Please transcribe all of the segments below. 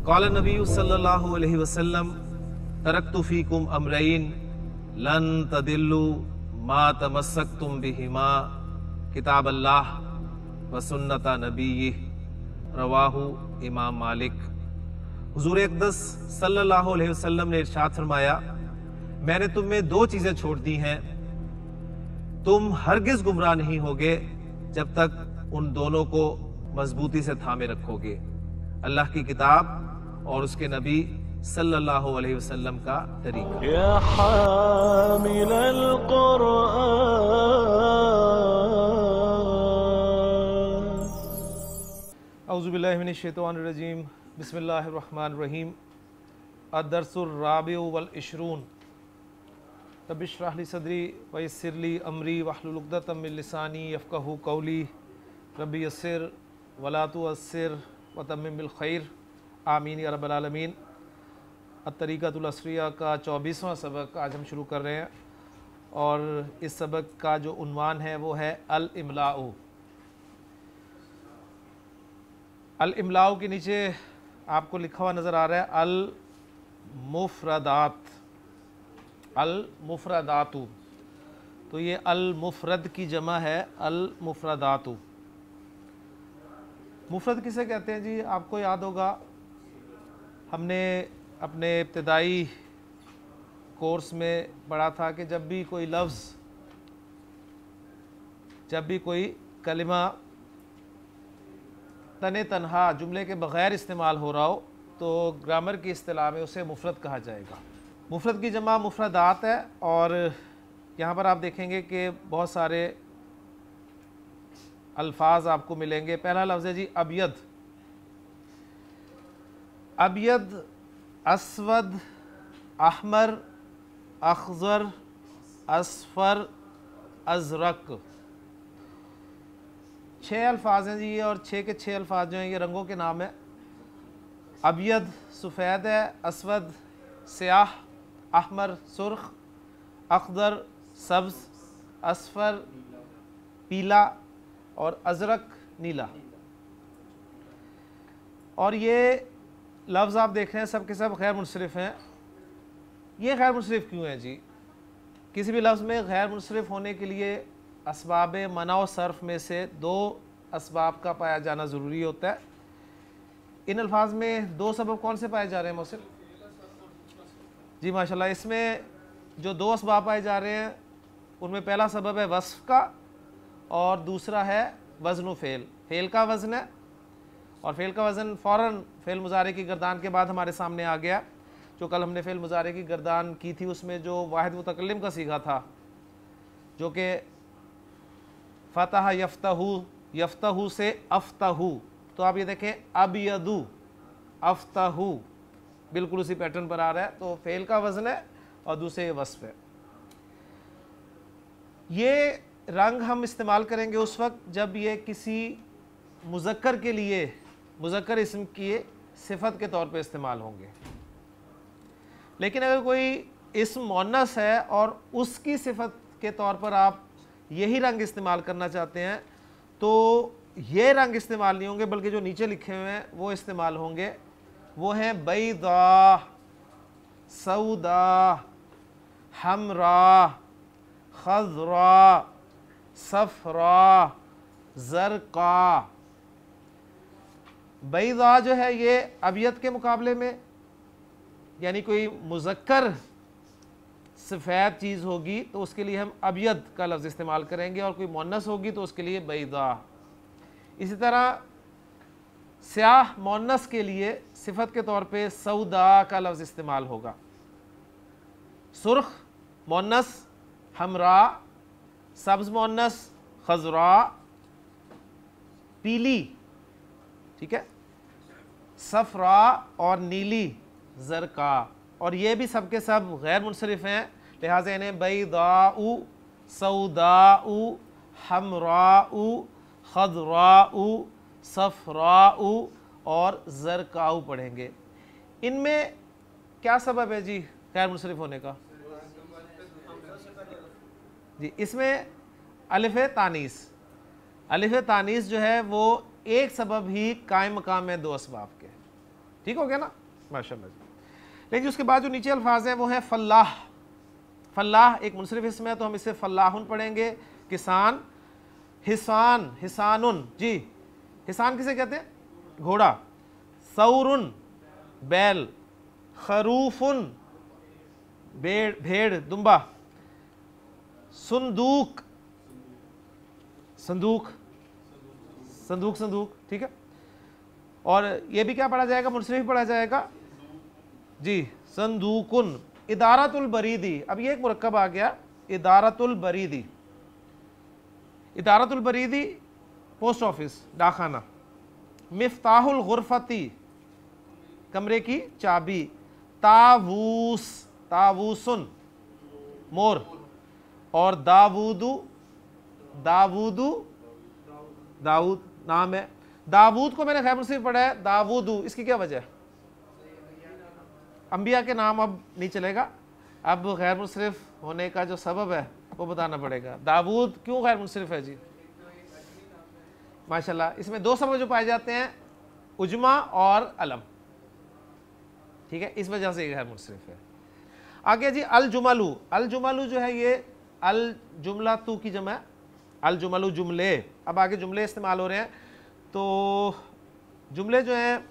क़ाल नबी सल्लल्लाहु अलैहि वसल्लम तरक्तु फीकुम अमरैन लन तदिल्लु मा तमस्सक्तुम बिहिमा किताब अल्लाह व सुन्नत नबी रवाहु इमाम मालिक। हुजूर अक़दस सल्लल्लाहु अलैहि वसल्लम ने इरशाद फरमाया, मैंने तुम में दो चीजें छोड़ दी हैं, तुम हरगिज गुमराह नहीं होगे जब तक उन दोनों को मजबूती से थामे रखोगे, अल्लाह की किताब और उसके नबी सल्लल्लाहु अलैहि वसल्लम का तरीका। या हामिल औज़ु बिल्लाहि मिनश शैतानिर रजीम, बिस्मिल्लाहिर रहमानिर रहीम। अद-दर्सुर राबिउ वल इशरून, रब्बि इश्रह ली सदरी व यस्सिर ली अमरी वहलुल उक़दतम मिन लिसानी यफ़क़हू क़ौली, रब्बि यस्सिर वला तुअस्सिर व तम्मिम बिल खैर, आमीन या रब्बल आलमीन। अत-तरीक़तुल अस्रिया का 24वां सबक आज हम शुरू कर रहे हैं और इस सबक का जो उन्वान है वो है अल इमलाउ। अल इमलाउ के नीचे आपको लिखा हुआ नज़र आ रहा है अल मुफ़रदात, अल मुफ़रदातु। तो ये अल मुफ़रद की जमा है अल मुफ़रदातु। मुफ़रद किसे कहते हैं जी? आपको याद होगा हमने अपने इब्तिदाई कोर्स में पढ़ा था कि जब भी कोई लफ्ज़, जब भी कोई कलिमा तने तनहा जुमले के बग़ैर इस्तेमाल हो रहा हो तो ग्रामर की इस्तिलाह में उसे मुफ़रद कहा जाएगा। मुफ़रद की जमा मुफ़रदात है और यहाँ पर आप देखेंगे कि बहुत सारे अल्फाज आपको मिलेंगे। पहला लफ्ज़ है जी अबयद। अबयद, अस्वद, अहमर, अख़ज़र, अस्फ़र, अज़रक, 6 अल्फाज हैं जी ये, और 6 के 6 अल्फाज जो हैं ये रंगों के नाम हैं। अबयद सफ़ेद है, अस्वद स्याह, अहमर सुर्ख, अख़ज़र सब्ज़, अस्फ़र पीला और अज़रक नीला। और ये लफ्ज़ आप देख रहे हैं सब के सब गैर मुनसरिफ़ हैं। ये गैर मुनसरिफ़ क्यों हैं जी? किसी भी लफ्ज़ में गैर मुनसरिफ़ होने के लिए असबाब मना व सर्फ़ में से 2 असबाब का पाया जाना ज़रूरी होता है। इन अल्फाज में 2 सबब कौन से पाए जा रहे हैं मोहसिन जी? माशाल्लाह, इसमें जो 2 असबाब पाए जा रहे हैं उनमें पहला सबब है वस्फ़ का और दूसरा है वज़न फ़ेल। फ़ेल का वज़न है और फ़ेल का वज़न फ़ौरन फ़ेल मुज़ारे की गर्दान के बाद हमारे सामने आ गया। जो कल हमने फ़ेल मुज़ारे की गर्दान की थी उसमें जो वाहिद मुतकल्लिम का सीगा था जो कि फ़तह यफ़्तहू, यफ़्तहू से अफ़्तहू, तो आप ये देखें अबयदू अफ़्तहू बिल्कुल उसी पैटर्न पर आ रहा है। तो फ़ेल का वज़न है और दूसरे वस्फ़ है। ये रंग हम इस्तेमाल करेंगे उस वक्त जब ये किसी मुज़क्कर के लिए, मुज़क्कर इस्म की सिफ़त के तौर पे इस्तेमाल होंगे। लेकिन अगर कोई इस्म मुअन्नस है और उसकी सिफ़त के तौर पर आप यही रंग इस्तेमाल करना चाहते हैं तो ये रंग इस्तेमाल नहीं होंगे, बल्कि जो नीचे लिखे हुए हैं वो इस्तेमाल होंगे। वो हैं बैदा, सऊदा, हमरा, खज़रा, सफ़रा, ज़रक़ा। बैदा जो है ये अबयद के मुकाबले में, यानी कोई मुज़क्कर सफ़ेद चीज़ होगी तो उसके लिए हम अबयद का लफ्ज़ इस्तेमाल करेंगे और कोई मुअन्नस होगी तो उसके लिए बैदा। इसी तरह स्याह मुअन्नस के लिए सिफ़त के तौर पे सऊदा का लफ्ज़ इस्तेमाल होगा। सुर्ख मुअन्नस हमरा, सब्ज़ मुअन्नस खज़रा, पीली, ठीक है, सफ़रा और नीली ज़रक़ा। और ये भी सब के सब गैर मुनसरिफ़ हैं, लिहाजा इन्हें बैदाउ, सऊदाउ, हमराउ, खज़राउ, सफ़राउ और ज़रक़ाउ पढ़ेंगे। इनमें क्या सबब है जी गैर मुनसरिफ़ होने का? जी, इसमें अलिफ़ तानीस, अलिफ़ तानीस जो है वो एक सबब ही कायम मकाम है 2 असबाब के। ठीक हो गया ना, माशाल्लाह जी। लेकिन उसके बाद जो नीचे अल्फाज हैं वो हैं फल्लाह। फल्लाह एक मुनसरिफ इसम है तो हम इसे फल्लाहुन पढ़ेंगे, किसान। हिसान, हिसानुन जी, हिसान किसे कहते हैं? घोड़ा। सौरुन, बैल। खरूफुन, भेड़ दुम्बा। सुंदूक, संदूक, संदूक संदूक, ठीक है। और ये भी क्या पढ़ा जाएगा? मुनसरिफ पढ़ा जाएगा जी, संदूकुन। इदारतुल बरीदी, अब ये एक मुरक्कब आ गया, इदारतुल बरीदी। इदारतुल बरीदी पोस्ट ऑफिस, डाकखाना। मिफ्ताहुल गुरफती, कमरे की चाबी। तावूस, तावूसुन, मोर। और दावूदू, दावूदू, दाऊद नाम है। दाऊद को मैंने खैर मुनसरिफ पढ़ा है दावूदू, इसकी क्या वजह है? अंबिया के नाम अब नहीं चलेगा, अब गैर मुनसरिफ होने का जो सबब है वो बताना पड़ेगा। दाऊद क्यों गैर मुनसरिफ है जी? माशाल्लाह, इसमें दो सबब जो पाए जाते हैं, उजमा और अलम, ठीक है, इस वजह से ये गैर मुनसरिफ है। आगे जी अल जुमलू। अल जुमलू जो है ये अल जुमला तू की जमा है, अल जुमलू जुमले। अब आगे जुमले इस्तेमाल हो रहे हैं, तो जुमले जो हैं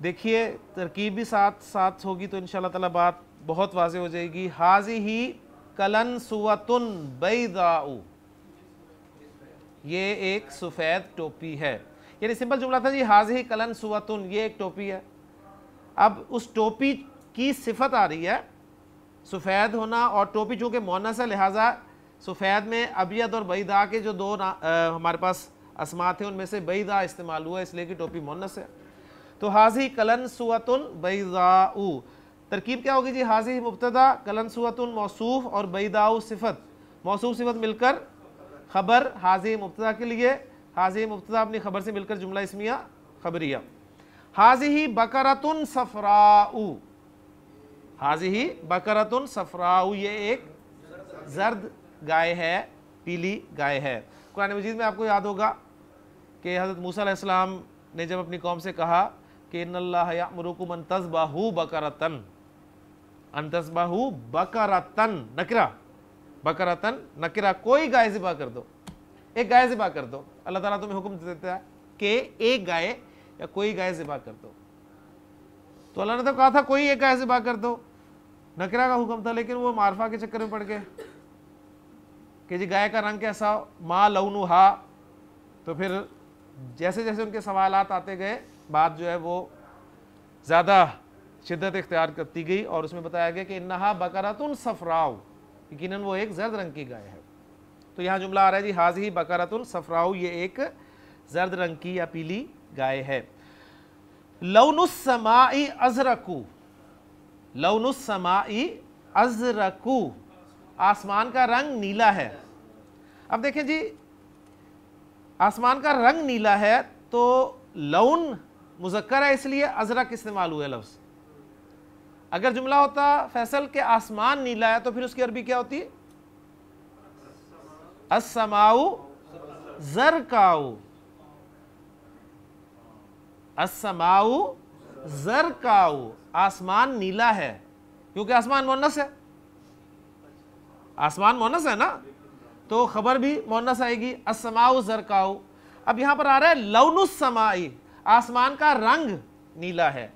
देखिए तरकीब भी साथ साथ होगी तो इंशाअल्लाह ताला बात बहुत वाज़े हो जाएगी। हाजी ही कलन सुवतुन बैदाउ, ये एक सफ़ेद टोपी है। यानी सिंपल जुमला था जी, हाजी ही कलन सुवतुन, ये एक टोपी है। अब उस टोपी की सिफत आ रही है सफ़ेद होना, और टोपी चूँकि मुअन्नस है लिहाजा सफ़ेद में अबियद और बैदा के जो दो हमारे पास अस्मा थे उनमें से बैदा इस्तेमाल हुआ, इसलिए कि टोपी मुअन्नस है। तो हाजी कलन सुवतुन बैदाउ, तरकीब क्या होगी जी? हाजी मुब्तदा, कलन सुवतुन मौसूफ और बैदाउ सिफत। मौसूफ सिफत मिलकर खबर हाजी मुब्तदा के लिए, हाजी मुब्तदा अपनी खबर से मिलकर जुमला इस्मिया खबरिया। हाजी ही बकरतुन सफराउ, हाजी ही बकरतुन सफराउ, ये एक जर्द गाय है, पीली गाय है। कुरान मजीद में आपको याद होगा कि हज़रत मूसा अलैहिस्सलाम ने जब अपनी कौम से कहा कि इन्नल्लाह यअमुरुकुम अन तज़बहू बकरतन, अन तज़बहू बकरतन, नकरा, बकरतन नकरा, कोई गाय ज़िबा कर दो, एक गाय ज़िबा कर दो। अल्लाह ताला तुम्हें हुक्म देता है कि एक गाय या कोई गाय ज़िबा कर दो। तो अल्लाह ने तो कहा था कोई एक गाय ज़िबा कर दो, नकरा का हुक्म था, लेकिन वो मारफा के चक्कर में पड़ गए कि जी गाय का रंग कैसा, मा लौनुहा। तो फिर जैसे जैसे उनके सवालात आते गए, बात जो है वो ज़्यादा शिद्दत इख्तियार करती गई और उसमें बताया गया कि इन्नहा बकरतुन सफराउ, यकीनन वो एक जर्द रंग की गाय है। तो यहाँ जुमला आ रहा है जी, हाज़ी बकरतुन सफराउ, ये एक जर्द रंग की या पीली गाय है। लौनुस समाई अज़रकू, लौनुस समाई अज़रकू, आसमान का रंग नीला है। अब देखें जी, आसमान का रंग नीला है तो लौन मुज़क्कर है, इसलिए अज़रक इस्तेमाल हुआ लफ्ज़। अगर जुमला होता फैसल के आसमान नीला है तो फिर उसकी अरबी क्या होती? अस्समाउ ज़रकाउ, अस्समाउ ज़रकाउ, आसमान नीला है, क्योंकि आसमान मुअन्नस है, आसमान मुअन्नस है ना, तो खबर भी मुअन्नस आएगी, अस्समाउ ज़रकाउ। अब यहां पर आ रहा है लौनुस समाई, आसमान का रंग नीला है।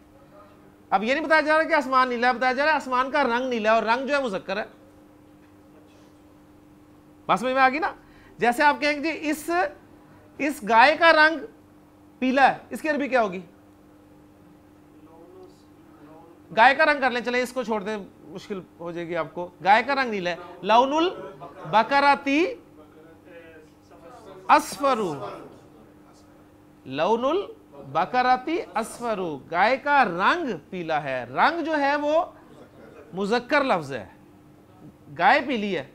अब ये नहीं बताया जा रहा कि आसमान नीला है, बताया जा रहा है आसमान का रंग नीला है, और रंग जो है मुज़क्कर है। बात समझ में आ गई ना? जैसे आप कहेंगे जी इस गाय का रंग पीला है, इसकी अरबी क्या होगी? गाय का रंग कर लें, चले इसको छोड़ दें, मुश्किल हो जाएगी आपको। गाय का रंग नीला है, लौनुल बकराती अस्फरू, लौनुल बकराती अस्फरू, गाय का रंग पीला है। रंग जो है वो मुज़क्कर लफ्ज है, गाय पीली है,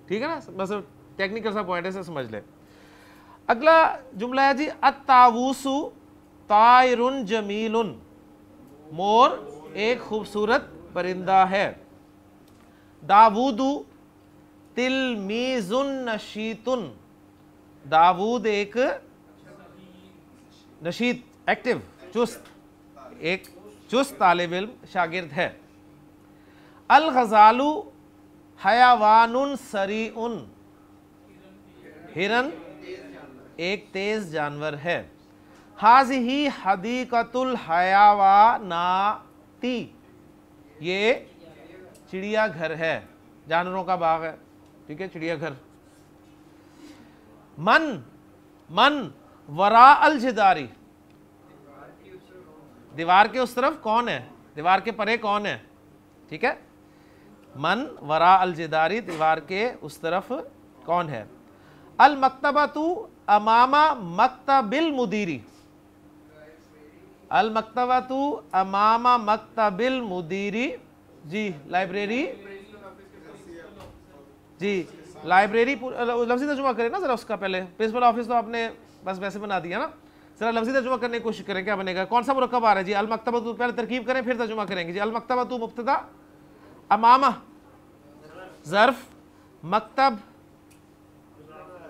ठीक है ना? बस टेक्निकल सा पॉइंट है, से समझ ले। अगला जुमला है जी, अत्तावूसु तायरुन जमीलुन, मोर एक खूबसूरत परिंदा है। दावूदु तिलमीजुन नशीतुन, दाऊद एक नशीत एक्टिव चुस्त, एक चुस्त तालिब इल्म शागिर्द है। अल गज़ालु हयावानुन सरीउन, हिरन एक तेज जानवर है। हाज़िही हदीक़तुल हयावानाती, ये चिड़िया घर है, जानवरों का बाग है, ठीक है, चिड़िया घर। मन मन वरा अल जिदारी, दीवार के उस तरफ कौन है, दीवार के परे कौन है, ठीक है। मन वरा अल जिदारी, दीवार के उस तरफ कौन है। अल मक्तबतु अमामा मक्तबिल मुदीरी, अल मक्तबतु अमामा मक्तबिल मुदीरी, जी लाइब्रेरी, जी लाइब्रेरी लफ्ज़ी तर्जुमा करें ना जरा उसका पहले। प्रिंसिपल ऑफिस तो आपने बस वैसे बना दिया ना, जरा लफ्ज़ी तर्जुमा करने की कोशिश करें, क्या बनेगा, कौन सा मुरक्कब आ रहा है जी। अल मक्तबतु पहले तरकीब करें फिर तर्जुमा करेंगे जी। अल मक्तबतु मुब्तदा, अमामा ज़र्फ, मक्तब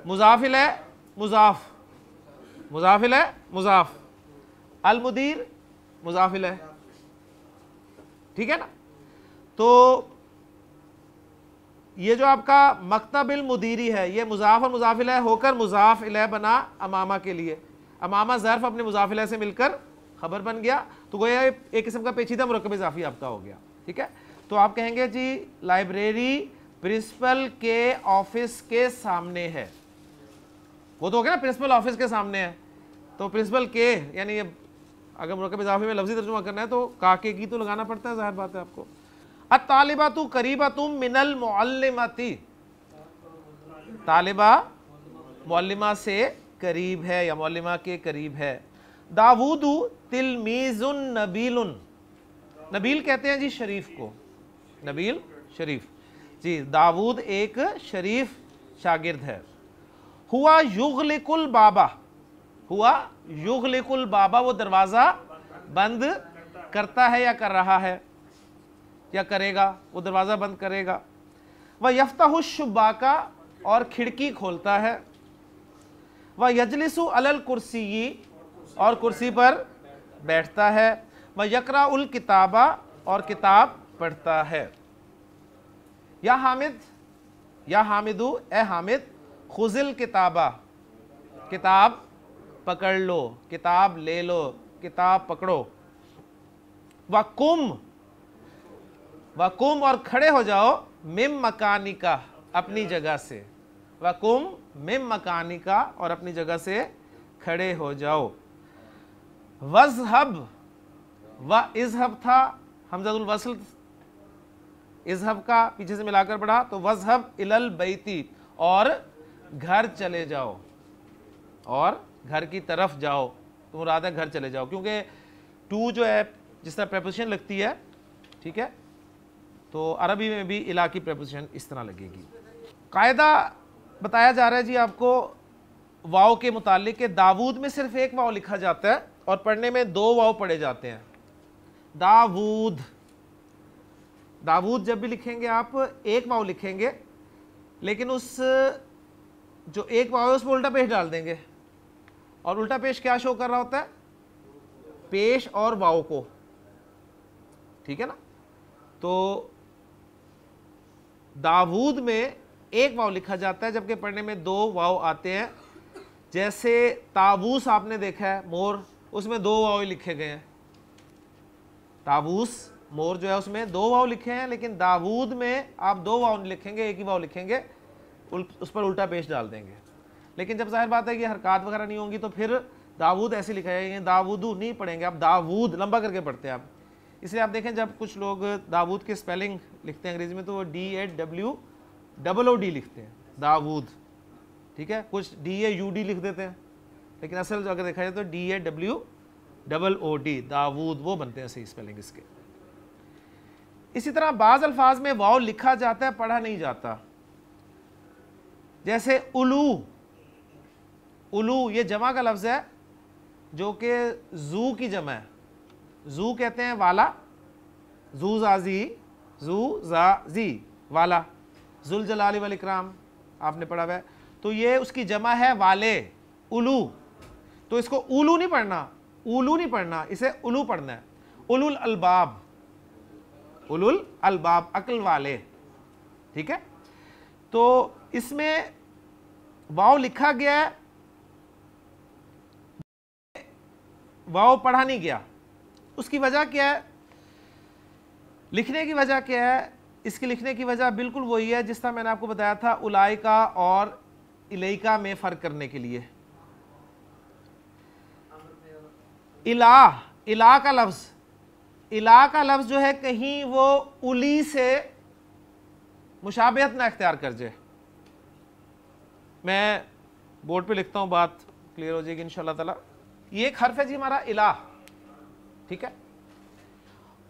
मुज़ाफ़िल है मुज़ाफ़, मुज़ाफ़िल है मुज़ाफ़, अल मुदीर मुज़ाफ़िल है, ठीक है ना। तो ये जो आपका मक्तबिल मुदीरी है, ये मुज़ाफ़ और मुज़ाफ़िल है होकर मुज़ाफ़ इलैह बना अमामा के लिए। अमामा ज़र्फ़ अपने मुज़ाफ़ इलैह से मिलकर ख़बर बन गया, तो गोया एक किस्म का पेचीदा मुरक्कब इज़ाफ़ी आपका हो गया, ठीक है। तो आप कहेंगे जी लाइब्रेरी प्रिंसिपल के ऑफिस के सामने है, वो तो हो गया ना, प्रिंसिपल ऑफिस के सामने है, तो प्रिंसिपल के यानी अगर मुरक्कब इज़ाफ़ी में लफ्ज़ी तर्जुमा करना है तो काके की तो लगाना पड़ता है, ज़ाहिर बात है आपको। अत्तालिबातु करीबतुम मिनल मुअल्लिमती, तालिबा मुअल्लिमा से करीब है या मुअल्लिमा के करीब है। दाऊदु तिलमीजुन नबीलुन, नबील कहते हैं जी शरीफ को, नबील शरीफ जी, दाऊद एक शरीफ शागिर्द है। हुआ युगलिकुल बाबा, हुआ युगलिकुल बाबा, वो दरवाज़ा बंद करता है या कर रहा है या करेगा, वो दरवाज़ा बंद करेगा। वह यफ्ताहुश शुब्बाका, और खिड़की खोलता है। वह यजलिसु अलल कुर्सी, और कुर्सी पर बैठता है। वह यकरा उल किताबा, और किताब पढ़ता है। या हामिद, या हामिदु, ए हामिद, खुजिल किताबा, किताब पकड़ लो, किताब ले लो, किताब पकड़ो। वकुम, वकुम, और खड़े हो जाओ, मिम मकानिका, अपनी जगह से। वकुम मिम मकानिका, और अपनी जगह से खड़े हो जाओ। वज़हब, व इज़हब था, हमज़ातुल वस्ल, इज़हब का पीछे से मिलाकर पढ़ा तो वज़हब इलल बैती, और घर चले जाओ, और घर की तरफ जाओ, तो मुराद है घर चले जाओ, क्योंकि टू जो है जिस तरह प्रेपोजिशन लगती है, ठीक है, तो अरबी में भी इला की प्रेपोजिशन इस तरह लगेगी। कायदा बताया जा रहा है जी आपको वाव के मुतालिक के। दाऊद में सिर्फ एक वाव लिखा जाता है और पढ़ने में दो वाव पढ़े जाते हैं। दाऊद, दाऊद जब भी लिखेंगे आप एक वाव लिखेंगे, लेकिन उस जो एक वाव है उस पर उल्टा पेश डाल देंगे, और उल्टा पेश क्या शो कर रहा होता है, पेश और वाव को, ठीक है ना। तो दाऊद में एक वाव लिखा जाता है जबकि पढ़ने में दो वाव आते हैं। जैसे ताबूस आपने देखा है मोर, उसमें दो वाव लिखे गए हैं। ताबूस मोर जो है उसमें दो वाव लिखे हैं, लेकिन दाऊद में आप दो वाव लिखेंगे, एक ही वाव लिखेंगे, उस पर उल्टा पेश डाल देंगे। लेकिन जब जाहिर बात है कि हरकत वगैरह नहीं होंगी तो फिर दाऊद ऐसे लिखा जाएगा, दाऊदू नहीं पढ़ेंगे आप, दाऊद लंबा करके पढ़ते हैं आप। इसलिए आप देखें जब कुछ लोग दाऊद के स्पेलिंग लिखते हैं अंग्रेजी में तो वो DAWOOD लिखते हैं, दाऊद, ठीक है। कुछ DAUD लिख देते हैं, लेकिन असल अगर देखा जाए तो DAWOOD, दाऊद, वो बनते हैं सही स्पेलिंग इसके। इसी तरह बाज़ अल्फाज में वाव लिखा जाता है, पढ़ा नहीं जाता। जैसे उलू, उलू ये जमा का लफ्ज़ है जो कि जू की जमा है। जू कहते हैं वाला, जू जाजी, जू जाजी वाला, जुल जलाली वल इकराम आपने पढ़ा हुआ है, तो ये उसकी जमा है वाले, उलू। तो इसको उलू नहीं पढ़ना, उलू नहीं पढ़ना, इसे उलू पढ़ना है। उलुल अलबाब, उलुल अलबाब, अक्ल वाले, ठीक है। तो इसमें वाव लिखा गया है, वाव पढ़ा नहीं गया। उसकी वजह क्या है? लिखने की वजह क्या है? इसकी लिखने की वजह बिल्कुल वही है जिस तरह मैंने आपको बताया था उलाइका और इलैका में फ़र्क करने के लिए। इलाह, इलाह का लफ्ज़, इलाह का लफ्ज़ जो है कहीं वो उली से मुशाबहत ना इख्तियार कर जाए। मैं बोर्ड पे लिखता हूँ, बात क्लियर हो जाएगी इंशाअल्लाह ताला। ये एक हर्फ है जी हमारा इलाह, ठीक है।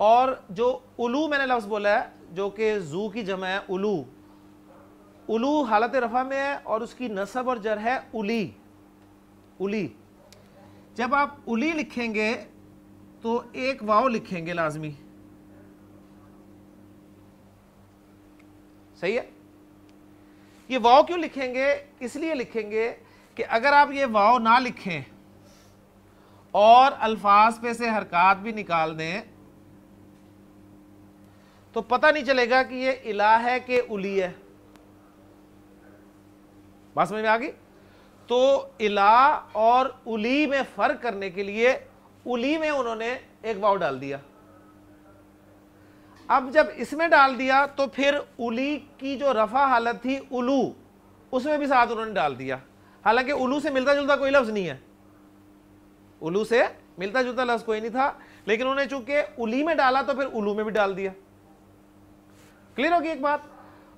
और जो उलू मैंने लफ्ज़ बोला है जो कि जू की जमा है उलू, उलू हालत रफ़ा में है और उसकी नसब और जर है उली, उली। जब आप उली लिखेंगे तो एक वाव लिखेंगे लाजमी, सही है। ये वाव क्यों लिखेंगे? इसलिए लिखेंगे कि अगर आप ये वाव ना लिखें और अल्फाज पे से हरकत भी निकाल दें तो पता नहीं चलेगा कि ये इला है कि उली है। बात समझ में आ गई? तो इला और उली में फर्क करने के लिए उली में उन्होंने एक वाव डाल दिया। अब जब इसमें डाल दिया तो फिर उली की जो रफा हालत थी उलू, उसमें भी साथ उन्होंने डाल दिया। हालांकि उलू से मिलता जुलता कोई लफ्ज नहीं है, उलू से मिलता जुलता लफ्ज कोई नहीं था, लेकिन उन्होंने चूंकि उली में डाला तो फिर उलू में भी डाल दिया। क्लियर होगी एक बात?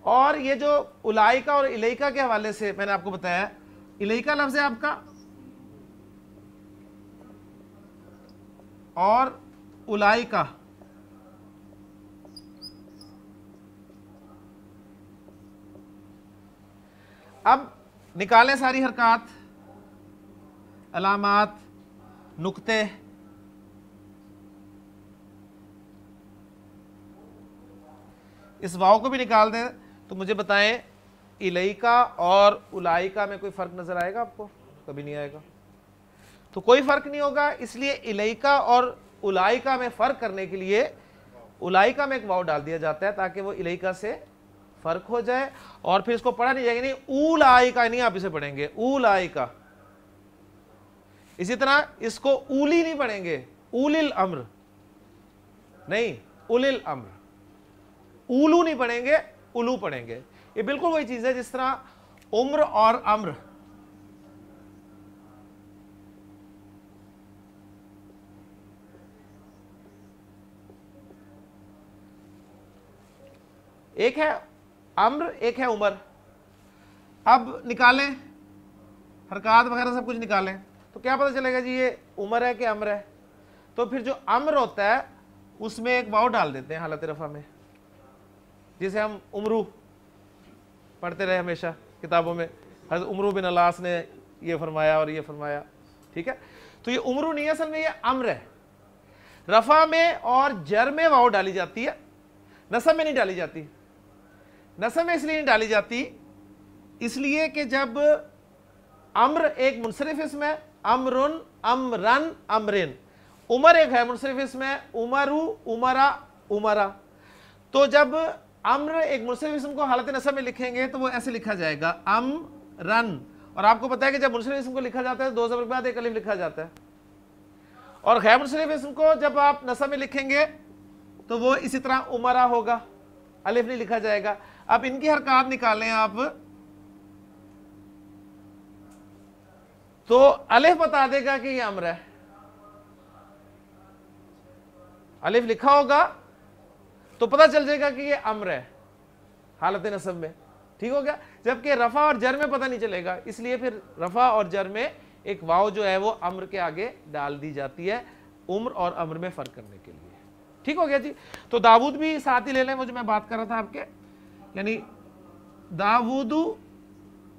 और ये जो उलाइका और इलैका के हवाले से मैंने आपको बताया, इलैका लफ्ज है आपका और उलाइका, अब निकालें सारी हरकत, अलामात, नुक्ते। इस वाव को भी निकाल दें तो मुझे बताएं इलैका और उलाइका में कोई फर्क नजर आएगा आपको? कभी नहीं आएगा। तो कोई फर्क नहीं होगा, इसलिए इलैका और उलाइका में फर्क करने के लिए उलाइका में एक वाव डाल दिया जाता है ताकि वो इलैका से फर्क हो जाए और फिर इसको पढ़ा नहीं जाएगा। नहीं उलाइका नहीं, आप इसे पढ़ेंगे उलाइका। इसी तरह इसको उली नहीं पढ़ेंगे, उलिल अम्र नहीं, उलिल अम्र। उलू नहीं पढ़ेंगे, उलू पढ़ेंगे। ये बिल्कुल वही चीज है जिस तरह उम्र और अम्र। एक है अम्र, एक है उमर। अब निकालें हरकत वगैरह सब कुछ निकालें तो क्या पता चलेगा जी ये उमर है कि अम्र है? तो फिर जो अम्र होता है उसमें एक वाव डाल देते हैं हालत रफा में, जिसे हम उमरू पढ़ते रहे हमेशा किताबों में। हज़रत उमरू बिन अलास ने ये फरमाया और ये फरमाया, ठीक है। तो ये उमरू नहीं है, असल में ये अम्र है। रफा में और जर में वाव डाली जाती है, नसब में नहीं डाली जाती। नसब में इसलिए नहीं डाली जाती इसलिए कि जब अम्र एक मुनसरिफ इसम है, अमरुन, अमरन, अमरिन। उमर एक है मुनसरिफ इसम है, उमरू, उमरा, उमरा। तो जब अम्र एक मुनसरिफ इसम को हालत नसब में लिखेंगे तो वो ऐसे लिखा जाएगा अमरन। और आपको पता है कि जब मुनसरिफ इसम को लिखा जाता है दो ज़बर के बाद एक अलिफ लिखा जाता है। और गैर मुनसरिफ इसम को जब आप नसब में लिखेंगे तो वो इसी तरह उमरा होगा, अलिफ नहीं लिखा जाएगा। अब इनकी हरकत निकालें आप तो अलिफ बता देगा कि ये अम्र है, अलिफ लिखा होगा तो पता चल जाएगा कि ये अम्र है हालत नसब में, ठीक हो गया। जबकि रफा और जर में पता नहीं चलेगा, इसलिए फिर रफा और जर में एक वाव जो है वो अम्र के आगे डाल दी जाती है उम्र और अम्र में फर्क करने के लिए, ठीक हो गया जी। तो दाऊद भी साथ ही ले लें, वो जो मैं बात कर रहा था आपके, यानी दाऊदू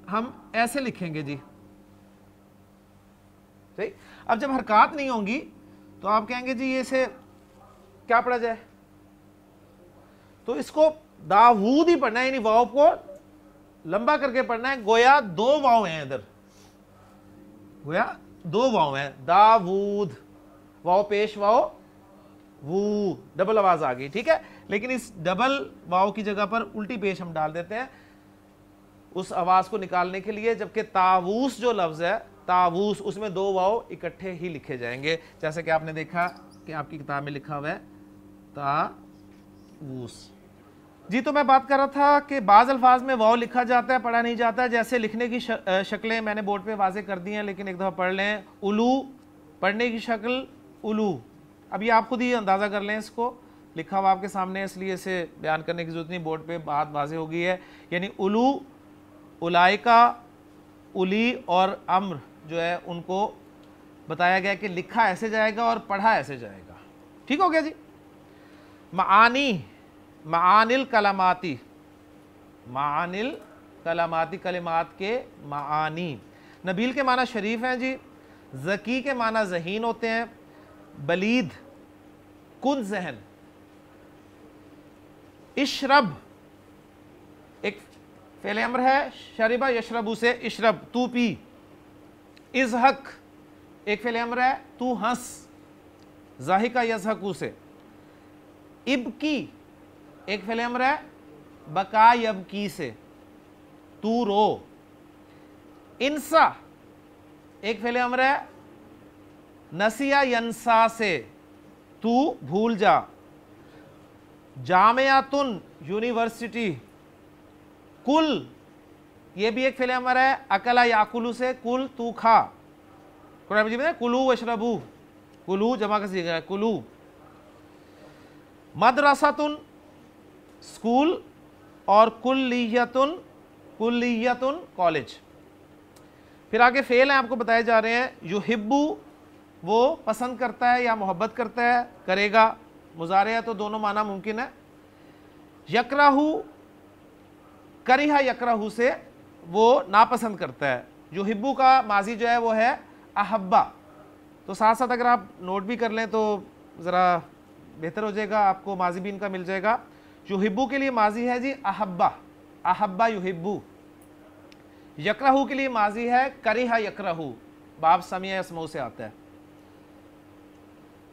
हम ऐसे लिखेंगे जी, सही। अब जब हरकत नहीं होंगी तो आप कहेंगे जी ये से क्या पढ़ा जाए, तो इसको दाऊद ही पढ़ना है, यानी वाव को लंबा करके पढ़ना है। गोया दो वाव हैं इधर, गोया दो वाव हैं, दाऊद, वाओ पेश वाओ वू, डबल आवाज आ गई, ठीक है। लेकिन इस डबल वाओ की जगह पर उल्टी पेश हम डाल देते हैं उस आवाज को निकालने के लिए, जबकि तावूस जो लफ्ज है, तावूस, उसमें दो वाओ इकट्ठे ही लिखे जाएंगे, जैसे कि आपने देखा कि आपकी किताब में लिखा हुआ है तावूस। जी, तो मैं बात कर रहा था कि बाज़ अल्फाज में वाओ लिखा जाता है, पढ़ा नहीं जाता, जैसे लिखने की शक्लें मैंने बोर्ड पे वाज़े कर दी हैं, लेकिन एक दफ़ा पढ़ लें। उलू, पढ़ने की शक्ल उलू। अभी आप खुद ही अंदाज़ा कर लें, इसको लिखा हुआ आपके सामने, इसलिए इसे बयान करने की ज़रूरत नहीं, बोर्ड पे बात वाज़े हो गई है। यानी उलू, उलाइका, उली और अम्र जो है उनको बताया गया कि लिखा ऐसे जाएगा और पढ़ा ऐसे जाएगा। ठीक हो गया जी। मानी, मानिल कलामाती, मानिल कलामाती, कलिमात के मानी। नबील के माना शरीफ हैं जी, ज़की के माना ज़हीन होते हैं, बलीद कुन जहन। इशरब एक फेले अम्र है, शरिबा यशरबू से इशरब, तू पी। इज़हक एक फेले अम्र है, तू हंस, ज़ाहिका यज़हकू से। इब्की एक फेले अम्र है, बका यबकी से, तू रो। इंसा एक फेले अम्र है, नसिया यंसा से, तू भूल जा। जामियातुन यूनिवर्सिटी। कुल ये भी एक फेले अमर है, अकला याकुलू से, कुल तू खा। कुरान मजीद में कुलू वशरबू, कुलू जमा का सीखा है, कुलू। मदरसातुन स्कूल, और कुल्लियतुन, कुल्लियतुन कॉलेज। फिर आगे फेल हैं आपको बताए जा रहे हैं। युहिब्बू वो पसंद करता है या मोहब्बत करता है, करेगा। मुजारे है तो दोनों माना मुमकिन है। यकराहू, करिहा यकराहू से वो नापसंद करता है। युहिब्बू का माजी जो है वो है अहब्बा। तो साथ साथ अगर आप नोट भी कर लें तो ज़रा बेहतर हो जाएगा, आपको माजी भी इनका मिल जाएगा। युहिब्बू के लिए माजी है जी अहब्बा, अहब्बा युहिब्बू। यकराहू के लिए माजी है करिहा यकराहू, बाब समिया यसमऊ से आता है।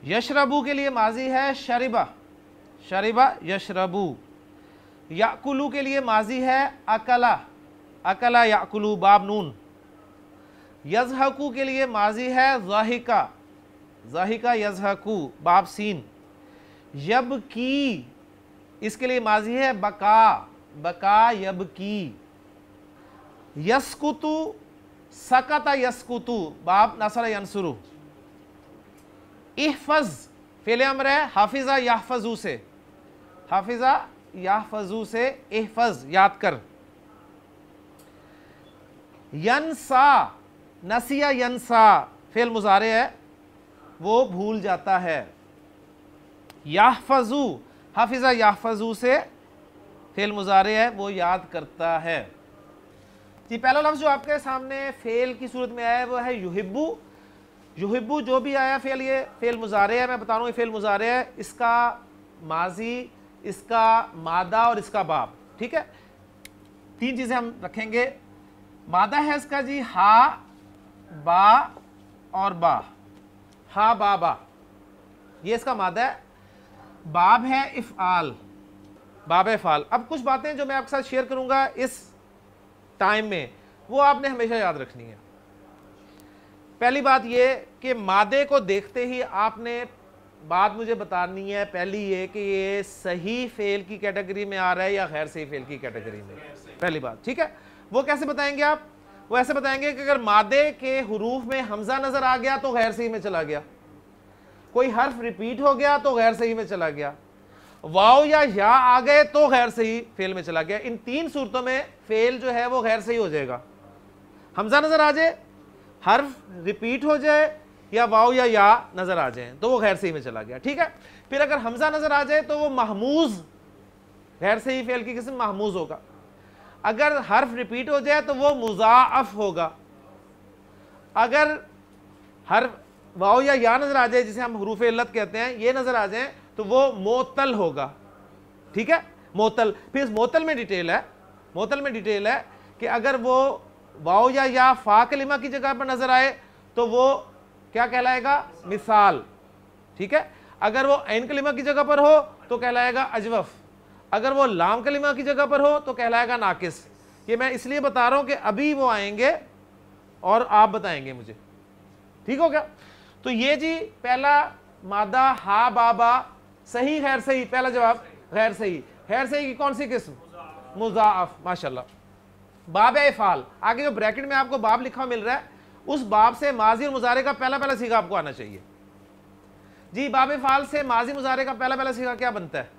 यशरबू के लिए माजी है शरिबा, शरिबा यशरबू। याकुलू के लिए माजी है अकला, अकला याकुलू, बाब नून। यज़हकू के लिए माजी है ज़ाहिका, ज़ाहिका यज़हकू, बाब सीन। यबकी इसके लिए माजी है बका, बका यबकी। यस्कुतु, सकता यस्कुतु, बाब नसर यंसुरु। इहफज फेले अम्र है, हाफिजा याहफजू से, हाफिजा याहफजू से, इहफज याद कर। यंसा, नसिया यंसा फेल मुजारे है, वो भूल जाता है। याहफजू, हाफिजा याहफजू से फेल मुजारे है, वो याद करता है। जी, पहला लफ्ज़ जो आपके सामने फेल की सूरत में आया है वो है युहिब्बू। युहिब्बू जो भी आया फेल, ये फेल मुजारे है, मैं बता रहा हूँ ये फेल मुजारे है। इसका माजी, इसका मादा और इसका बाब। ठीक है, तीन चीज़ें हम रखेंगे। मादा है इसका जी हा, बा और बा, हा बा बा, ये इसका मादा है। बाब है इफ़आल, बाब इफ़आल। अब कुछ बातें जो मैं आपके साथ शेयर करूंगा इस टाइम में, वो आपने हमेशा याद रखनी है। पहली बात ये कि मादे को देखते ही आपने बात मुझे बतानी है, पहली ये कि ये सही फेल की कैटेगरी में आ रहा है या गैर सही फेल की कैटेगरी में, पहली बात। ठीक है, वो कैसे बताएंगे आप? वो ऐसे बताएंगे कि अगर मादे के हुरूफ में हमजा नजर आ गया तो गैर सही में चला गया, कोई हर्फ रिपीट हो गया तो गैर सही में चला गया, वाव या आ गए तो गैर सही फेल में चला गया। इन तीन सूरतों में फेल जो है वो गैर सही हो जाएगा। हमजा नजर आ जाए, हर्फ रिपीट हो जाए, या वाव या नजर आ जाए तो वो गैर सही में चला गया। ठीक है, फिर अगर हमजा नजर आ जाए तो वो महमूज, गैर सही फेल की किस्म महमूज होगा। अगर हर्फ रिपीट हो जाए तो वो मुजाअफ होगा। अगर हर्फ वाव या नजर आ जाए, जिसे हम हुरूफ इल्लत कहते हैं, ये नजर आ जाए तो वो मोतल होगा। ठीक है, मोतल। फिर इस मोतल में डिटेल है, मोतल में डिटेल है कि अगर वो वाव या फा कलिमा की जगह पर नजर आए तो वो क्या कहलाएगा? मिसाल। ठीक है। अगर वो ऐन कलिमा की जगह पर हो तो कहलाएगा अजवफ, अगर वो लाम कलिमा की जगह पर हो तो कहलाएगा नाकिस। ये मैं इसलिए बता रहा हूं कि अभी वो आएंगे और आप बताएंगे मुझे, ठीक हो गया। तो ये जी पहला मादा हा बाबा, सही गैर सही, पहला जवाब गैर सही। गैर सही की कौन सी किस्म? मुजाफ, माशाल्लाह। बाब इफ़ाल, आगे जो ब्रैकेट में आपको बाब लिखा मिल रहा है उस बाब से माजी और मुजारे का पहला पहला सीगा आपको आना चाहिए जी। बाब इफ़ाल से माजी मुजारे का पहला पहला सीगा क्या बनता है?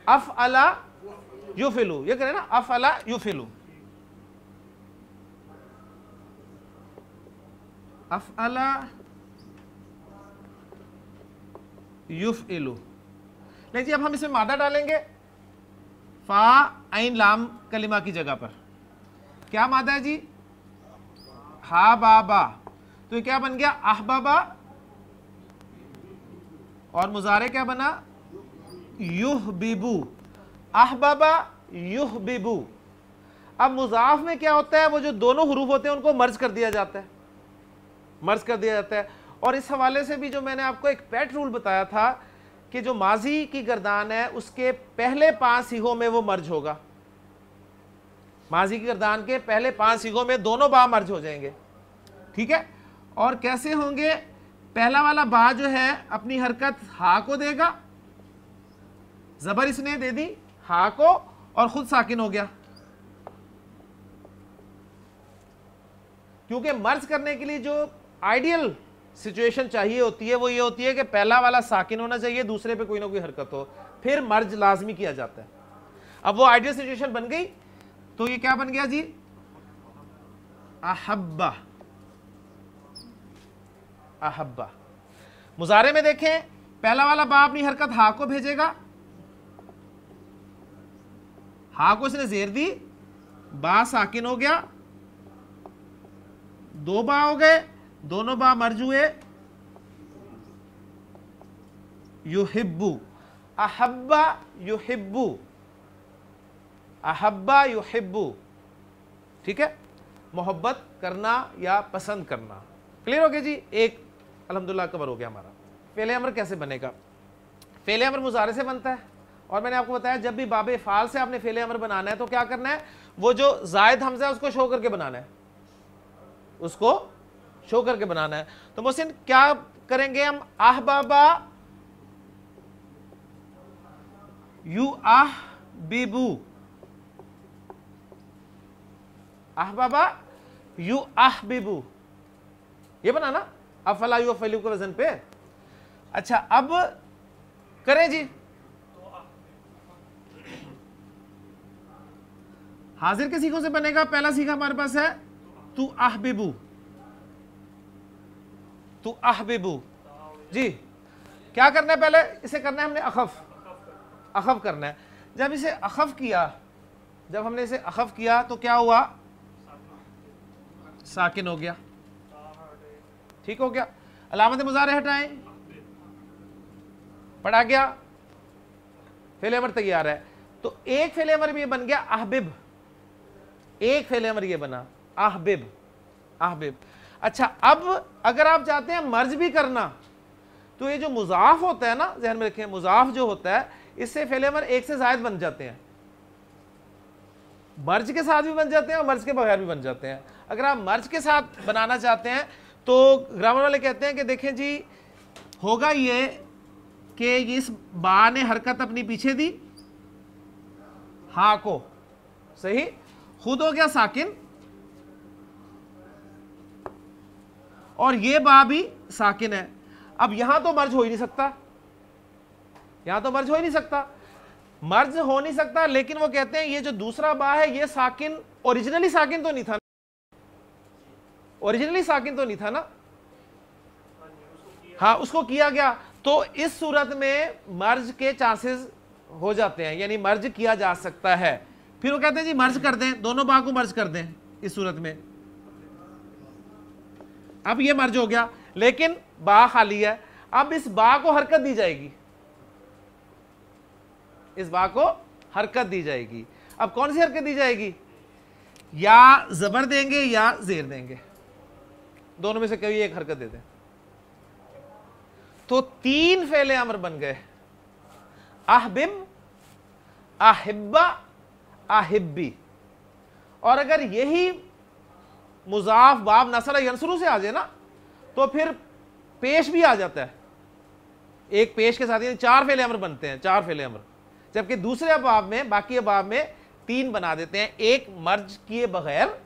अफ़अला युफ़िलु, ये करें ना, अफ़अला युफ़िलु, अफ़अला युफ़इलु। नहीं जी, अब हम इसमें मादा डालेंगे फा ऐन लाम कलिमा की जगह पर। क्या मादा है जी? हा बाबा, तो ये क्या बन गया? अहबाबा, और मुजारे क्या बना? युहबिबु, अहबाबा युहबिबु। अब मुजाफ में क्या होता है? वो जो दोनों हुरूफ होते हैं उनको मर्ज कर दिया जाता है, मर्ज कर दिया जाता है। और इस हवाले से भी जो मैंने आपको एक पेट रूल बताया था कि जो माजी की गर्दान है उसके पहले 5 सीगों में वो मर्ज होगा, माजी की गर्दान के पहले 5 सीगों में दोनों बा मर्ज हो जाएंगे, ठीक है। और कैसे होंगे? पहला वाला बा जो है अपनी हरकत हा को देगा, जबर इसने दे दी हा को और खुद साकिन हो गया, क्योंकि मर्ज करने के लिए जो आइडियल सिचुएशन चाहिए होती है वो ये होती है कि पहला वाला साकिन होना चाहिए, दूसरे पे कोई ना कोई हरकत हो, फिर मर्ज लाजमी किया जाता है। अब वो आइडियल सिचुएशन बन गई तो ये क्या बन गया जी? अहब्बा, अहब्बा। मुजारे में देखें, पहला वाला बा अपनी हरकत हा को भेजेगा, हा को इसने जेर दी, बा साकिन हो गया, 2 बा हो गए, दोनों बा मर्ज हुए, युहिब्बु, अहब्बा युहिब्बु, अहब्बा युहिब्बु, ठीक है, मोहब्बत करना या पसंद करना। क्लियर हो गया जी? एक अल्हम्दुलिल्लाह कवर हो गया हमारा। फेले अमर कैसे बनेगा? फेले अमर मुजारे से बनता है, और मैंने आपको बताया जब भी बाबे फाल से आपने फेले अमर बनाना है तो क्या करना है? वो जो जायद हमजा है उसको शो करके बनाना है, उसको शो करके बनाना है। तो मोहसिन क्या करेंगे हम? अहबाबा यू अहबिबु, अहबाबा यू अहबिबु, ये बना ना अफला यू अफलू के वजन पे। अच्छा अब करें जी, हाजिर के सीखों से बनेगा। पहला सीखा हमारे पास है तू अहबिबु, तू अहबिबु जी। क्या करना है? पहले इसे करना है हमने अखफ, अखफ करना है। जब इसे अखफ किया, जब हमने इसे अखफ किया तो क्या हुआ? साकिन हो गया, ठीक हो गया। अलामत मुजारे हटाएं, पढ़ा गया, फेले अमर तैयार है। तो एक फेले अमर भी बन गया अहबिब, एक फेले अमर ये बना अहबिब, अहबिब। अच्छा अब अगर आप चाहते हैं मर्ज भी करना तो ये जो मुजाफ होता है ना, ज़हन में रखें, मुजाफ जो होता है इससे फेले अमर एक से ज़ायद बन जाते हैं, मर्ज के साथ भी बन जाते हैं और मर्ज के बगैर भी बन जाते हैं। अगर आप मर्ज के साथ बनाना चाहते हैं तो ग्रामर वाले कहते हैं कि देखें जी, होगा ये कि इस बा ने हरकत अपनी पीछे दी हा को, सही, खुद हो गया साकिन, और ये बा भी साकिन है। अब यहां तो मर्ज हो ही नहीं सकता, यहां तो मर्ज हो ही नहीं सकता, मर्ज हो नहीं सकता। लेकिन वो कहते हैं ये जो दूसरा बा है ये साकिन, ओरिजिनली साकिन तो नहीं था, ओरिजिनली साकिन तो नहीं था ना, हाँ उसको किया गया। तो इस सूरत में मर्ज के चांसेस हो जाते हैं, यानी मर्ज किया जा सकता है। फिर वो कहते हैं जी मर्ज कर दें, दोनों बा को मर्ज कर दें इस सूरत में। अब ये मर्ज हो गया लेकिन बा खाली है, अब इस बा को हरकत दी जाएगी, इस बा को हरकत दी जाएगी। अब कौन सी हरकत दी जाएगी? या जबर देंगे या जेर देंगे, दोनों में से कोई एक हरकत दे दें। तो 3 फेले अमर बन गए, अहबिब, अहिब्बा, अहिब्बी। और अगर यही मुजाफ बाब नसर यंसुरू से आ जाए ना तो फिर पेश भी आ जाता है, एक पेश के साथ, यानी 4 फेले अमर बनते हैं, 4 फेले अमर। जबकि दूसरे अबाब में, बाकी अबाब में 3 बना देते हैं, 1 मर्ज किए बगैर,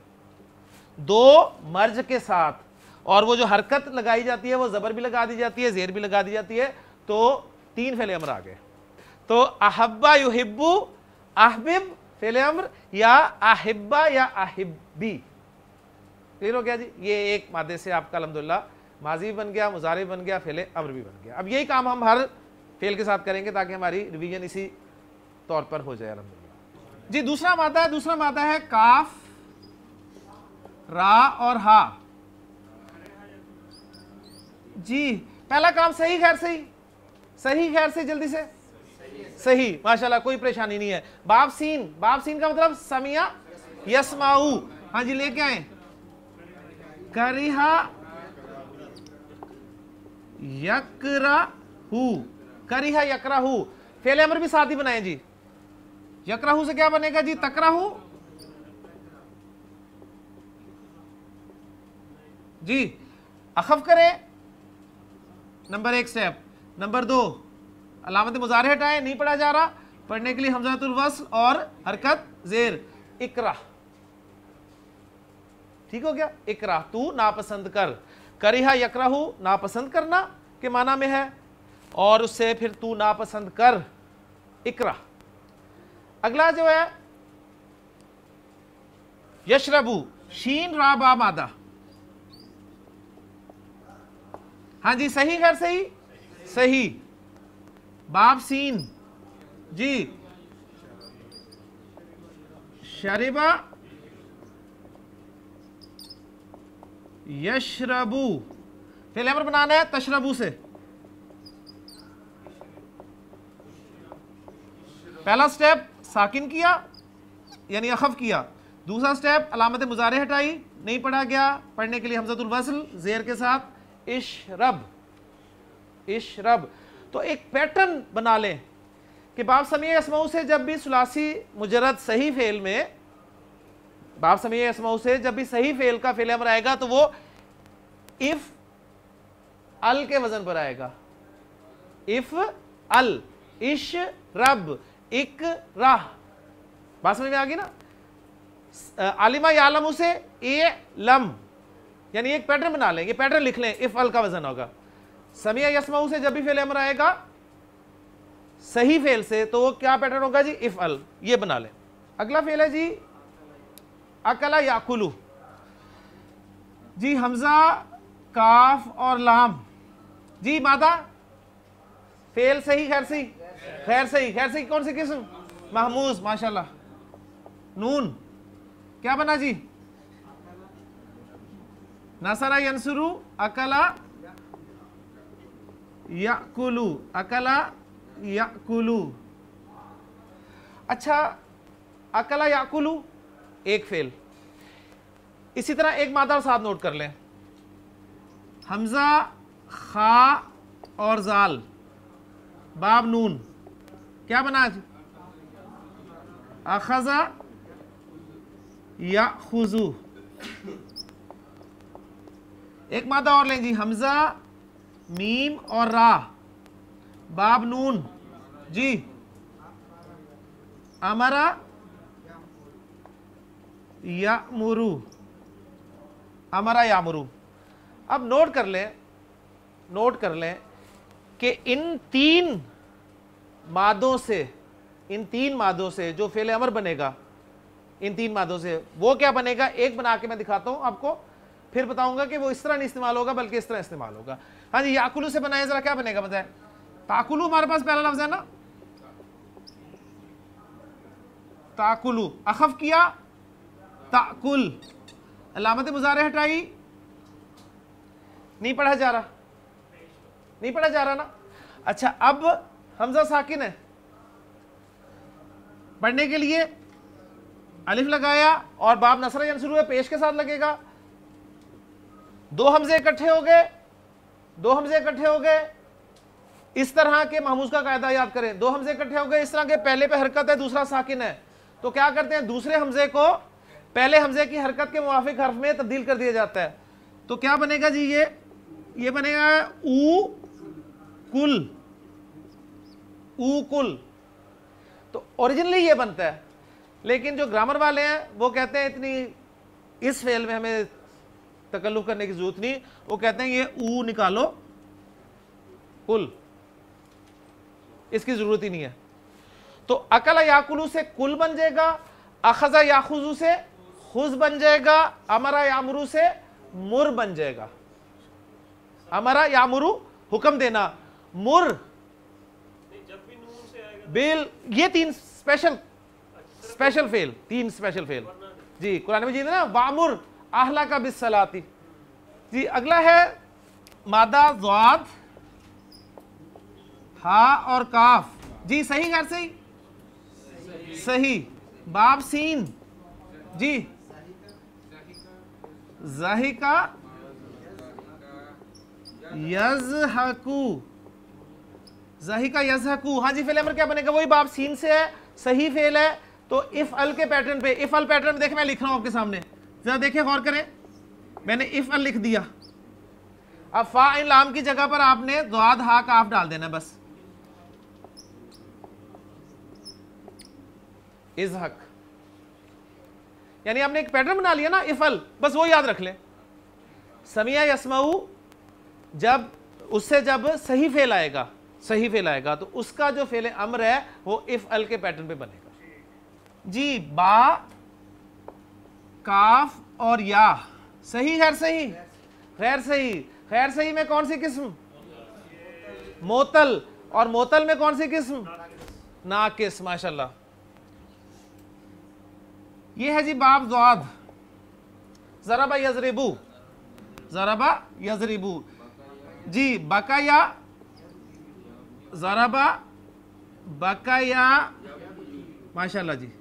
2 मर्ज के साथ, और वो जो हरकत लगाई जाती है वो जबर भी लगा दी जाती है, जेर भी लगा दी जाती है, तो 3 फेले अमर आ गए। तो अहब्बा युहिब्बु, अहबिब फेले अमर, या अहिब्बा या अहिब्बी। क्लियर हो गया जी? ये एक मादे से आपका अल्हम्दुलिल्लाह माजी बन गया, मुजारे बन गया, फेले अमर भी बन गया। अब यही काम हम हर फेल के साथ करेंगे ताकि हमारी रिवीजन इसी तौर पर हो जाए अल्हम्दुलिल्लाह जी। दूसरा मादा है काफ, रा और हा जी। पहला काम सही खैर सही, सही खैर से, जल्दी से सही, माशाल्लाह, कोई परेशानी नहीं है। बाब सीन, बाब सीन का मतलब समिया यस्माऊ। हाँ जी, लेके आए। करिहा यकराहू, करिहा यकराहू, फेले अमर भी साथ ही बनाए जी। यकराहू से क्या बनेगा जी? तकराहू जी। अखफ करे, नंबर 1 स्टेप। नंबर 2 अलामत मुजारे हटाए, नहीं पढ़ा जा रहा, पढ़ने के लिए हमजातुल वस्ल और हरकत जेर, इकरा। ठीक हो गया? इकरा, तू नापसंद कर। करिहा यकराहू, नापसंद करना के माना में है, और उससे फिर तू नापसंद कर, इकरा। अगला जो है यशरबू, शीन रा बा मादा। हाँ जी, सही खैर सही, सही। बाब सीन जी, शरिबा यशरबू, फेल अमर बनाना है तशरबू से। पहला स्टेप साकिन किया यानी अखफ किया, दूसरा स्टेप अलामत मुजारे हटाई, नहीं पढ़ा गया, पढ़ने के लिए हमज़तुल वस्ल जेर के साथ, इशरब, इशरब। तो एक पैटर्न बना लें कि बाब समिया यसमाऊ से जब भी सुलासी मुजरद सही फेल में, बाब समिया यसमाऊ से जब भी सही फेल का फेल अमर आएगा तो वो इफ अल के वजन पर आएगा, इफ अल, इश रब, इक राह। बात समझ में आ गई ना? आलिमा यालमू से ए लम, यानी एक पैटर्न बना लें, ये पैटर्न लिख लें, इफ अल का वजन होगा। समिया यसमाऊ से जब भी फेल अमर आएगा सही फेल से तो वो क्या पैटर्न होगा जी? इफ अल, ये बना लें। अगला फेल है जी अकला याकुलू जी, हमजा काफ और लाम जी, मादा फेल सही खैर सही, खैर सही, खैर सही कौन सी किस्म? महमूज, माशाल्लाह। नून क्या बना जी? नसरा यंसुरू, अकला याकुलू, अकला याकुलू। अच्छा, अकला याकुलू एक फेल। इसी तरह एक मादा और साथ नोट कर लें, हमजा खा और जाल, बाब नून, क्या बना जी? अखजा याखुजू। एक मादा और लें जी, हमजा मीम और रा, बाब नून जी, अमरा यामुरू, अमरा यामुरू। अब नोट कर लें, नोट कर लें कि इन 3 मादों से, इन 3 मादों से जो फेल अमर बनेगा, इन 3 मादों से वो क्या बनेगा? एक बना के मैं दिखाता हूं आपको, फिर बताऊंगा कि वो इस तरह नहीं इस्तेमाल होगा बल्कि इस तरह इस्तेमाल होगा। हाँ जी, याकुलू से बनाए, जरा क्या बनेगा बताए? ताकुलू हमारे पास पहला लफ्ज है ना, ताकुलू, अखफ किया ताकुल, अलामत मुजारे हटाई, नहीं पढ़ा जा रहा, नहीं पढ़ा जा रहा ना। अच्छा, अब हमजा साकिन है, पढ़ने के लिए अलिफ लगाया और बाब नसरा यंसुरू है, पेश के साथ लगेगा। 2 हमजे इकट्ठे हो गए, 2 हमजे इकट्ठे हो गए, इस तरह के महमूज का कायदा याद करें, दो हमजे इकट्ठे हो गए, इस तरह के पहले पे हरकत है, दूसरा साकिन है, तो क्या करते हैं, दूसरे हमजे को पहले हमजे की हरकत के मुवाफिक हर्फ में तब्दील कर दिया जाता है। तो क्या बनेगा जी, ये बनेगा ऊ कुल, ऊ कुल। तो ओरिजिनली ये बनता है, लेकिन जो ग्रामर वाले हैं वो कहते हैं इतनी इस फेल में हमें तकल्लुफ करने की जरूरत नहीं, वो कहते हैं ये ऊ निकालो कुल, इसकी जरूरत ही नहीं है। तो अकला याकुलू से कुल बन जाएगा, अखजा याखुजू से खुज बन जाएगा, अमरा यामुरू से मुर बन जाएगा। अमरा यामुरू हुक्म देना, मुर बिल, ये तीन स्पेशल फेल, तीन स्पेशल फेल जी कुरान में जी ना, वामुर आहला का बिस्सलाती जी। अगला है मादा ज़ाद हा और काफ जी, सही गैर सही, सही। बाब सीन जी, ज़ाहिका यज़हकू, ज़ाहिका यज़हकू, हाँ जी, फेल अमर क्या बनेगा, वही बाब सीन से है, सही फेल है। तो इफ अल के पैटर्न पे, इफ अल पैटर्न देखें, मैं लिख रहा हूं आपके सामने, जरा देखें गौर करें, मैंने इफ अल लिख दिया, अब फा इन लाम की जगह पर आपने ज़ाद हा काफ डाल देना बस, इज़हक, यानी आपने एक पैटर्न बना लिया ना इफल, बस वो याद रख लें। समिया यसमाऊ, जब उससे जब सही फेल आएगा, सही फेल आएगा तो उसका जो फेल अम्र है वो इफ अल के पैटर्न पे बनेगा जी। बा काफ और या, सही गैर सही, गैर सही, गैर सही में कौन सी किस्म, मोतल, और मोतल में कौन सी किस्म, नाकिस, माशाल्लाह। ये है जी बाब ज़ाद, ज़रबा यज़रिबू, ज़रबा यज़रिबू जी, बकाया ज़रबा बकाया, माशाल्लाह जी।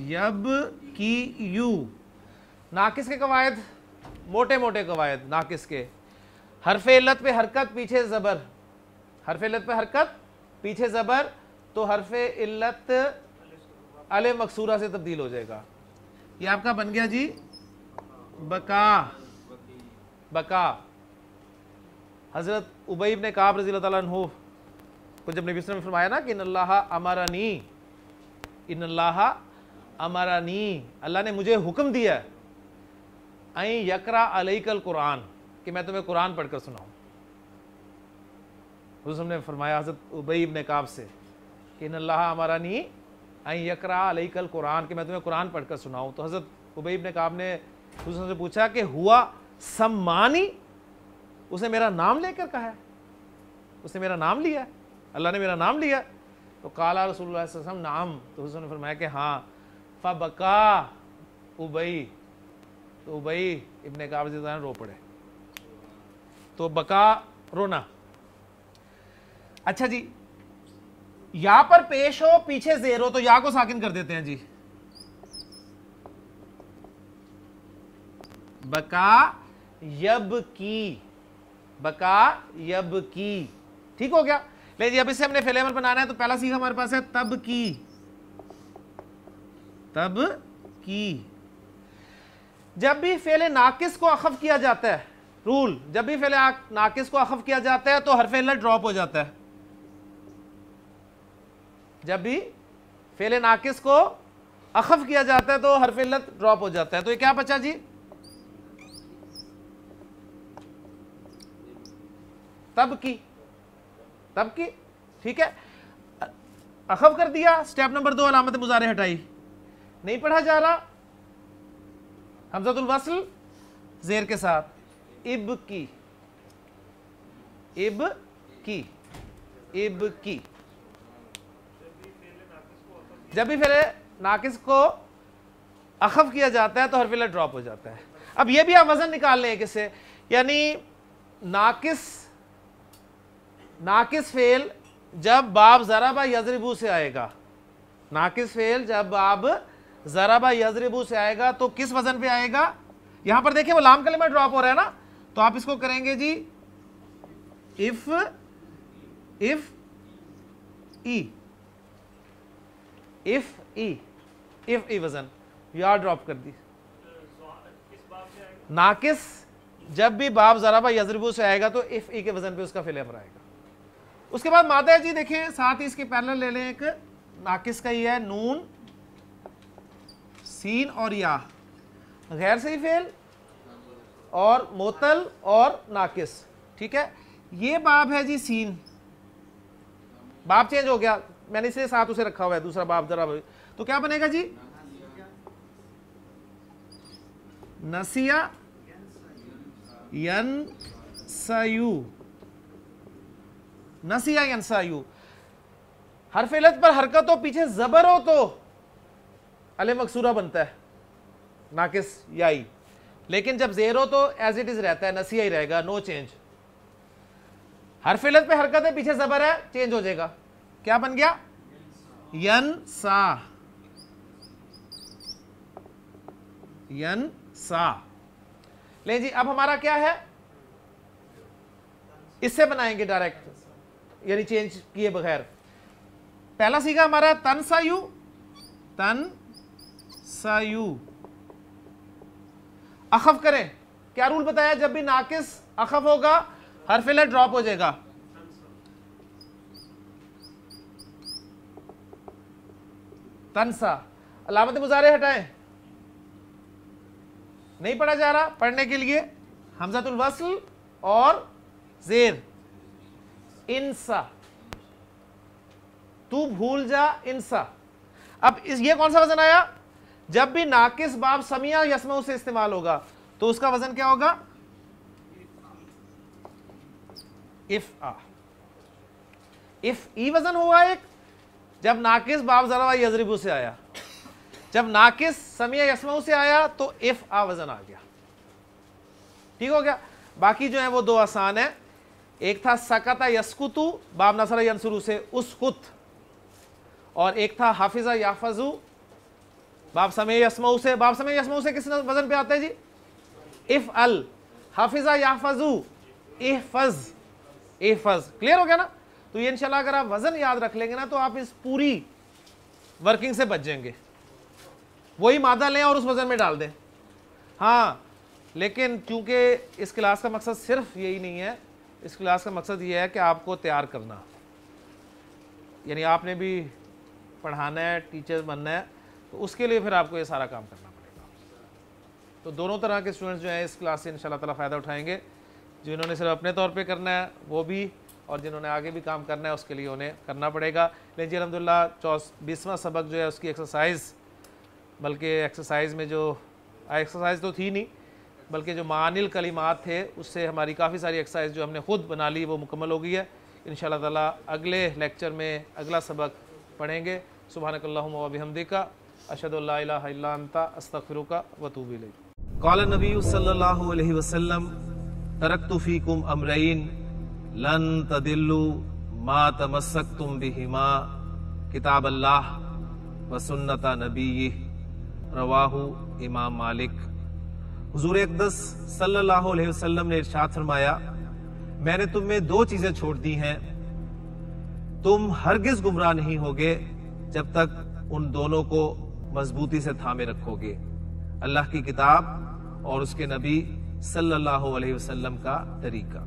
यब की यू, नाकिस के कवायद, मोटे मोटे कवायद नाकिस के, हरफे इल्लत पे हरकत पीछे ज़बर, हरफे इल्लत पे हरकत पीछे ज़बर, तो हरफे इल्लत अले मकसूरा से तब्दील हो जाएगा। ये आपका बन गया जी बका, बका। हजरत उबई इब्न काब रज़ी अल्लाह ताला अन्हु को जब नबी सल्लल्लाहु अलैहि वसल्लम ने फरमाया ना कि इन्नल्लाह अमरनी, इन्नल्लाह अमरनी, अल्लाह ने मुझे हुक्म दिया आई यकरा अलैकल कुरान, कि मैं तुम्हें कुरान पढ़कर सुनाऊं। हुज़ूर ने फरमाया हजरत उबई इब्न काब से कि इन्नल्लाह अमरनी आई यकरा अलैकल कुरान, कि मैं तुम्हें कुरान पढ़कर सुनाऊं। तो हजरत उबई इब्न काब ने हुज़ूर से पूछा कि हुआ सम्मानी, उसने मेरा नाम लेकर कहा है, उसने मेरा नाम लिया है, अल्लाह ने मेरा नाम लिया। तो काला रसूलुल्लाह सल्लल्लाहु अलैहि वसल्लम नाम, तो हुज़ूर ने फरमाया कि हाँ, फबका उबई, तो उबई इब्न काब रो पड़े, तो बका रोना। अच्छा जी, या पर पेश हो पीछे जेर हो तो या को साकिन कर देते हैं जी, बका यब की, बका यब की, ठीक हो गया। ले जी, अब इससे हमने फेल अमर बनाना है, तो पहला सीखा हमारे पास है तब की, तब की। जब भी फेल नाकिस को अखफ किया जाता है, रूल, जब भी फेल नाकिस को अखफ किया जाता है तो हरफ इल्लत ड्रॉप हो जाता है। जब भी फेल नाकिस को अखफ किया जाता है तो हरफ इल्लत ड्रॉप हो जाता है। तो ये क्या बचा जी, तब की, तब की, ठीक है। अखफ कर दिया, स्टेप नंबर 2, अलामत मुजारे हटाई, नहीं पढ़ा जा रहा, हमज़तुल वस्ल जेर के साथ, इब की, इब की, इब की। जब भी फेल नाकिस को अखफ किया जाता है तो हरफ इल्लत ड्रॉप हो जाता है। अब ये भी आप वजन निकाल लें किससे, यानी नाकिस फेल जब बाब ज़रबा यज़रिबू से आएगा, नाकिस फेल जब बाब ज़रबा यज़रिबू से आएगा तो किस वजन पे आएगा। यहां पर देखिए वो लाम कलिमा ड्रॉप हो रहा है ना, तो आप इसको करेंगे जी इफ ई, इफ ई वजन यार ड्रॉप कर दी। नाकिस जब भी बाब ज़राबा यज़रिबू से आएगा तो इफ ई के वजन पे उसका फिल अमर आएगा। उसके बाद मादा जी देखें, साथ ही इसके पैरेलल ले लें, एक नाकिस का ही है, नून सीन और या, गैर सही फेल और मोतल और नाकिस। ठीक है, ये बाब है जी सीन, बाब चेंज हो गया, मैंने इसे साथ उसे रखा हुआ है दूसरा बाब जरा, तो क्या बनेगा जी? नसिया यनसायु, नसिया यनसायु। हर फेलत पर हरकत हो, पीछे जबर हो तो अले मकसूरा बनता है नाकिस याई, लेकिन जब जेर हो तो एज इट इज रहता है, नसिया ही रहेगा, नो चेंज। हर फेलत पे हरकत है, पीछे जबर है, चेंज हो जाएगा। क्या बन गया? यनसा, यनसा। ले जी, अब हमारा क्या है, इससे बनाएंगे डायरेक्ट, यानी चेंज किए बगैर। पहला सीखा हमारा तनसायु, तनसायु। अखफ करें, क्या रूल बताया? जब भी नाकिस अखफ होगा हरफिल ड्रॉप हो जाएगा। तनसा, अलामत मुजारे हटाएं, नहीं पढ़ा जा रहा, पढ़ने के लिए हमज़तुल वस्ल और जेर। इंसा, तू भूल जा, इंसा। अब ये कौन सा वजन आया? जब भी नाकिस बाब समिया यस्मऊ से इस्तेमाल होगा तो उसका वजन क्या होगा? If uh. इफ ई वजन हुआ एक, जब नाकिस बाब ज़रा यज़रिबू से आया। जब नाकिस समिया यस्मऊ से आया तो इफ आ वजन आ गया। ठीक हो गया। बाकी जो है वो दो आसान है। एक था सकता यस्कुतु बाब नसरा यंसुरु से उसकुत, और एक था हाफिजा याफजू बाब समय यस्मऊ से। बाब समय यस्मऊ से किस वजन पे आता है जी? इफ अल। हाफिजा याफजू इहफज, इहफज। क्लियर हो गया ना? तो ये इंशाल्लाह अगर आप वजन याद रख लेंगे ना तो आप इस पूरी वर्किंग से बच जाएंगे। वही मादा लें और उस वजन में डाल दें। हाँ, लेकिन क्योंकि इस क्लास का मकसद सिर्फ यही नहीं है, इस क्लास का मकसद ये है कि आपको तैयार करना, यानी आपने भी पढ़ाना है, टीचर बनना है, तो उसके लिए फिर आपको ये सारा काम करना पड़ेगा। तो दोनों तरह के स्टूडेंट्स जो हैं इस क्लास से इंशाल्लाह ताला फ़ायदा उठाएंगे। जिन्होंने सिर्फ अपने तौर पे करना है वो भी, और जिन्होंने आगे भी काम करना है उसके लिए उन्हें करना पड़ेगा। लेकिन जी अल्हम्दुलिल्लाह 20वां सबक जो है उसकी एक्सरसाइज, बल्कि एक्सरसाइज में जो एक्सरसाइज तो थी नहीं, बल्कि जो मानिल कलिमात थे उससे हमारी काफ़ी सारी एक्सरसाइज जो हमने खुद बना ली वो मुकम्मल हो गई है। इंशाल्लाह ताला अगले लेक्चर में अगला सबक पढ़ेंगे। सुब्हानकल्लाहुम्मा व बिहम्दिका अशहदु अल्ला इलाहा इल्ला अंता अस्तगफिरुका व अतूबु इलैक। क़ाला नबी सल्लल्लाहु अलैहि वसल्लम तरक्तु फ़ीकुम अमरैन लन तदिल्लु मा तमस्सक्तुम बिहिमा किताब अल्लाह व सुन्नत नबी। रवाहु इमाम मालिक। हुजूर अक़दस सल्लल्लाहु अलैहि वसल्लम ने इरशाद फरमाया, मैंने तुम में दो चीजें छोड़ दी हैं, तुम हरगिज गुमराह नहीं होगे जब तक उन दोनों को मजबूती से थामे रखोगे, अल्लाह की किताब और उसके नबी सल्लल्लाहु अलैहि वसल्लम का तरीका।